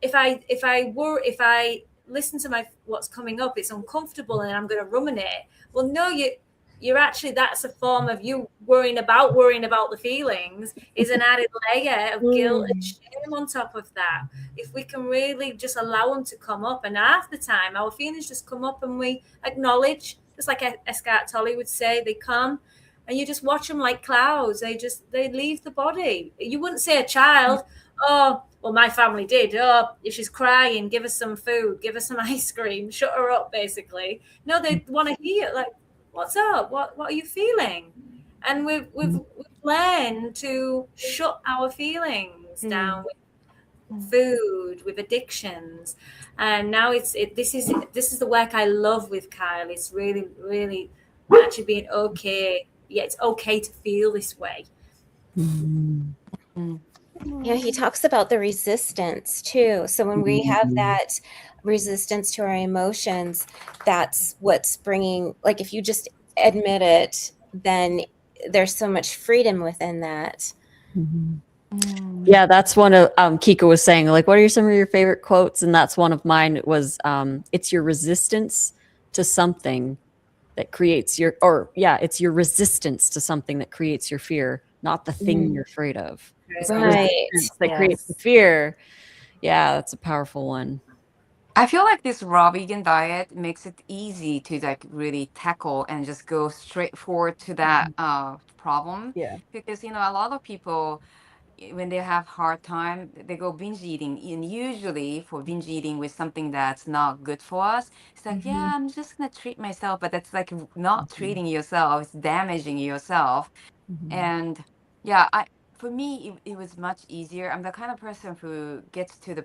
if I listen to what's coming up, it's uncomfortable and I'm going to ruminate. Well, no, you're actually, that's a form of you worrying about the feelings, is an added layer of guilt and shame on top of that. If we can really just allow them to come up, and half the time our feelings just come up and we acknowledge, just like Eckhart Tolle would say, they come and you just watch them like clouds. They leave the body. You wouldn't say a child, oh, well, my family did. Oh, if she's crying, give her some food, give her some ice cream, shut her up, basically. No, they want to hear, like, what's up? What are you feeling? And we've learned to shut our feelings down food, with addictions, and now this is the work I love with Kyle. It's really actually being okay. Yeah, it's okay to feel this way. Yeah, he talks about the resistance too. So when we have that resistance to our emotions, that's what's bringing, like, if you just admit it, then there's so much freedom within that. Yeah, that's one of Kiko was saying, like, what are some of your favorite quotes? And that's one of mine was, it's your resistance to something that creates your, it's your resistance to something that creates your fear, not the thing you're afraid of. It's the Right. resistance that creates the fear. Yeah, that's a powerful one. I feel like this raw vegan diet makes it easy to like really tackle and just go straight forward to that problem. Yeah. Because a lot of people, when they have hard time, they go binge eating, and usually for binge eating with something that's not good for us, it's like, yeah, I'm just gonna treat myself, but that's like not treating yourself, it's damaging yourself. And yeah, for me it was much easier. I'm the kind of person who gets to the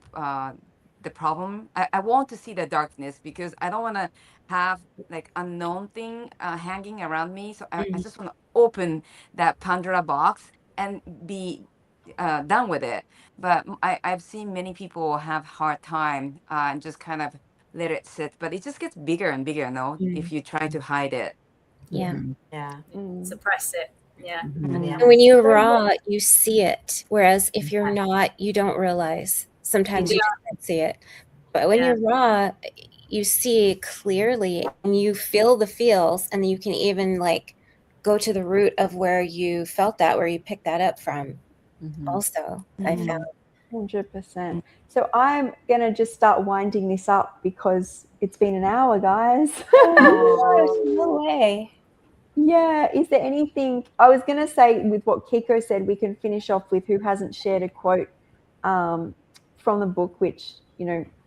problem. I want to see the darkness because I don't want to have like unknown thing hanging around me. So I just want to open that Pandora box and be done with it. But I've seen many people have hard time and just kind of let it sit. But it just gets bigger and bigger, if you try to hide it. Yeah. Yeah. Suppress it. Yeah. And when you're raw, you see it. Whereas if you're not, you don't realize. Sometimes you just don't see it. But when you're raw, you see clearly and you feel the feels, and you can even like go to the root of where you felt that, where you picked that up from. Also, I found 100%. So I'm gonna just start winding this up because it's been an hour, guys. no way. Yeah. Is there anything I was gonna say with what Kiko said? We can finish off with who hasn't shared a quote from the book which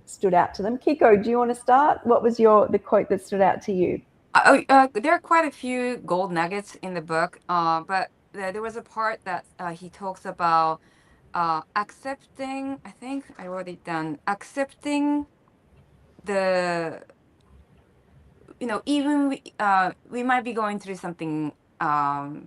stood out to them. Kiko, do you want to start? What was the quote that stood out to you? There are quite a few gold nuggets in the book, but there was a part that he talks about accepting. I think I wrote it down. Accepting the, even we might be going through something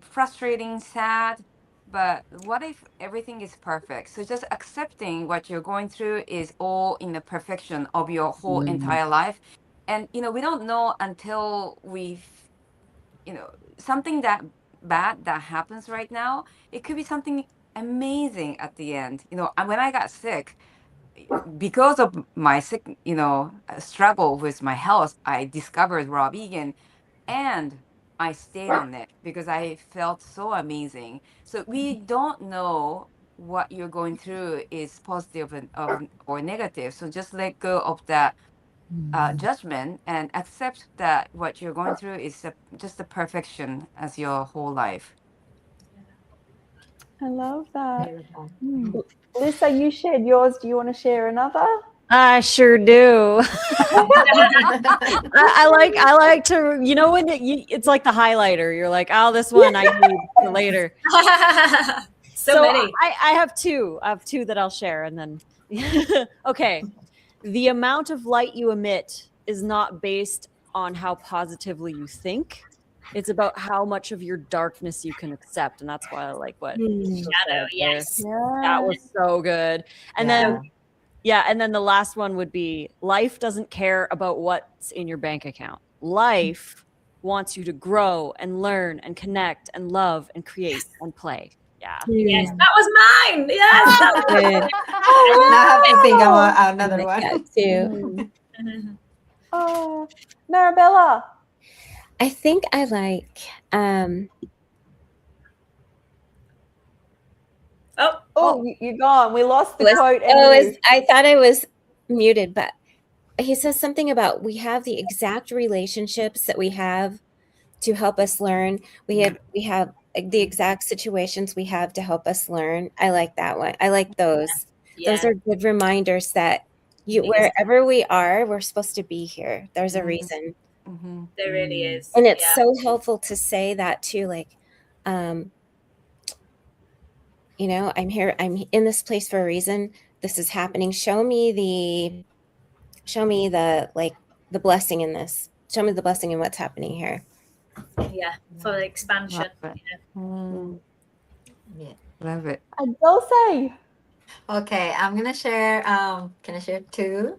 frustrating, sad, but what if everything is perfect? So just accepting what you're going through is all in the perfection of your whole entire life. And we don't know until something that bad that happens right now, it could be something amazing at the end. And when I got sick, because of my struggle with my health, I discovered raw vegan, and I stayed on it because I felt so amazing. So we don't know what you're going through is positive or negative. So just let go of that judgment and accept that what you're going through is just the perfection as your whole life. I love that. Lisa, you shared yours. Do you want to share another? I sure do. I like to, when it's like the highlighter. You're like, oh, this one I need for later. so many. I have two. I have two that I'll share, and then okay. The amount of light you emit is not based on how positively you think. It's about how much of your darkness you can accept, and that's why I like what Shadow. Yes. That was so good. And then the last one would be life doesn't care about what's in your bank account. Life wants you to grow and learn and connect and love and create and play. Yeah. Yes, that was mine. Yes. That was good. I have to think about another one too. Oh, Marabella. I think I like you're gone. We lost the quote. I thought I was muted, but he says something about we have the exact relationships that we have to help us learn. We have the exact situations we have to help us learn. I like that one. I like those. Yeah. Those are good reminders that wherever we are, we're supposed to be here. There's a reason. There really is. And it's so helpful to say that too, like, I'm here, I'm in this place for a reason. this is happening. Show me the like the blessing in this. Show me the blessing in what's happening here. Yeah, for the expansion. Love it. Yeah. Love it. Dulce. Okay, I'm gonna share. Can I share two?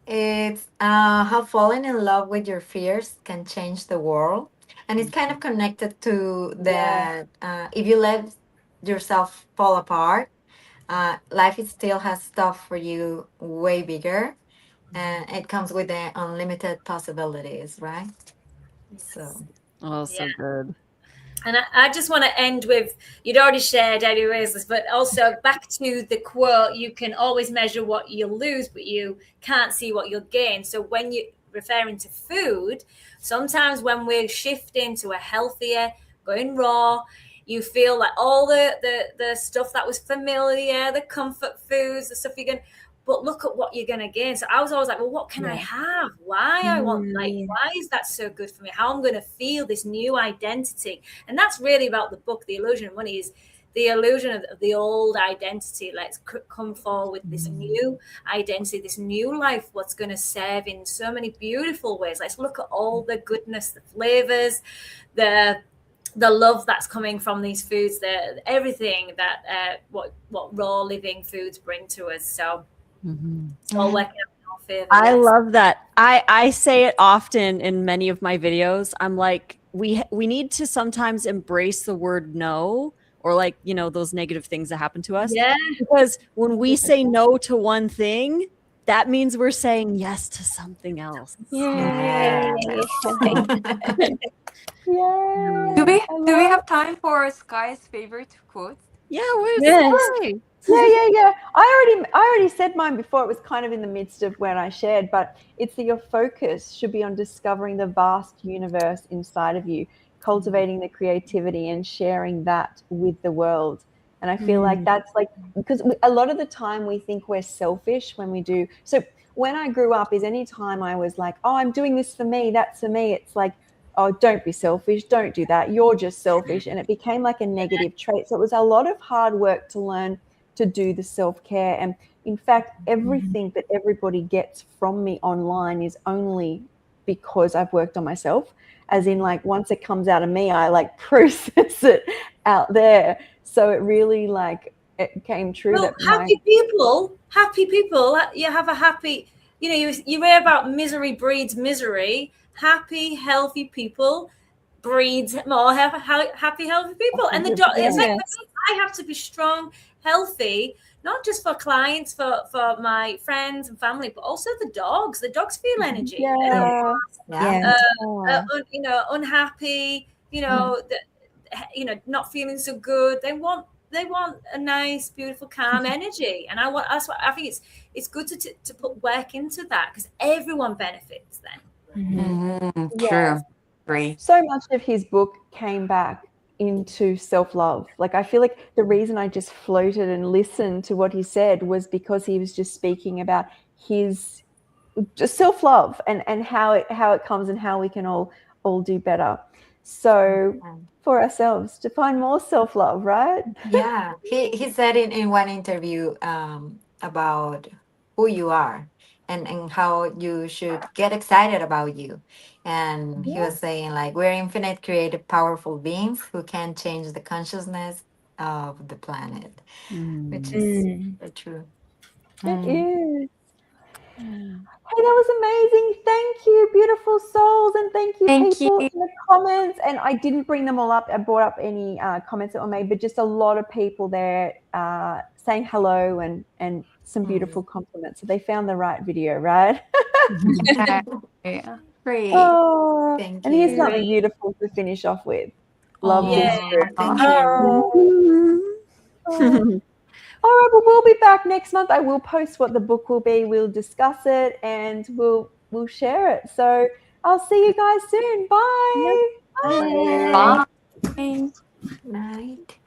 It's how falling in love with your fears can change the world, and it's kind of connected to that. If you let yourself fall apart, life is still has stuff for you way bigger, and it comes with the unlimited possibilities, right? So Oh, so Yeah. good. And I just want to end with, you'd already shared anyways, but also back to the quote, you can always measure what you lose, but you can't see what you'll gain. So when you're referring to food, sometimes when we're shifting to a healthier, going raw, you feel like all the stuff that was familiar, the comfort foods, the stuff you're going, but look at what you're going to gain. So I was always like, well, what can I have? Why I want, like, why is that so good for me? How I'm going to feel this new identity. And that's really about the book, The Illusion of Money, is the illusion of the old identity. Let's come forward with this new identity, this new life, what's going to serve in so many beautiful ways. Let's look at all the goodness, the flavors, the love that's coming from these foods, everything that what raw living foods bring to us. So it's all working out in our favor. I love that. I say it often in many of my videos. I'm like, we need to sometimes embrace the word no, or like, you know, those negative things that happen to us. Yeah. Because when we say no to one thing, that means we're saying yes to something else. yeah. Yeah. Do we have time for Sky's favorite quote? Yeah, where's Yes. Sky? Yeah. I already said mine before. It was kind of in the midst of when I shared, but it's that your focus should be on discovering the vast universe inside of you, cultivating the creativity and sharing that with the world. And I feel like that's like, because a lot of the time we think we're selfish when we do. So when I grew up, is any time I was like, oh, I'm doing this for me, that's for me. It's like, oh, don't be selfish, don't do that, you're just selfish. And it became like a negative trait. So it was a lot of hard work to learn to do the self-care. And in fact, everything that everybody gets from me online is only because I've worked on myself. As in, like, once it comes out of me, I like process it out there. So it really, like, it came true. Well, that happy people, you have a happy, you know, you read about misery breeds misery. Happy, healthy people breeds more happy, healthy people. And it's like, I have to be strong, healthy, not just for clients, for my friends and family, but also the dogs. The dogs feel energy. Yeah. You know, unhappy, you know, not feeling so good. They want a nice, beautiful, calm energy. And that's what I think it's good to put work into that, because everyone benefits then. True. Great. So much of his book came back into self-love. Like, I feel like the reason I just floated and listened to what he said was because he was just speaking about his just self-love and how it comes and how we can all do better. So for ourselves to find more self-love, right? Yeah. He said in one interview about who you are and how you should get excited about you. And he was saying, like, we're infinite, creative, powerful beings who can change the consciousness of the planet, which is true. It is. Hey, that was amazing. Thank you, beautiful souls. And thank you, people in the comments. And I didn't bring them all up. I brought up any comments that were made, but just a lot of people there saying hello and some beautiful compliments. So they found the right video, right? Yeah. Great. Oh, Thank and you. here's something beautiful to finish off with. Love this. Thank you. All right, well, we'll be back next month. I will post what the book will be. We'll discuss it and we'll share it. So I'll see you guys soon. Bye. Bye. Night.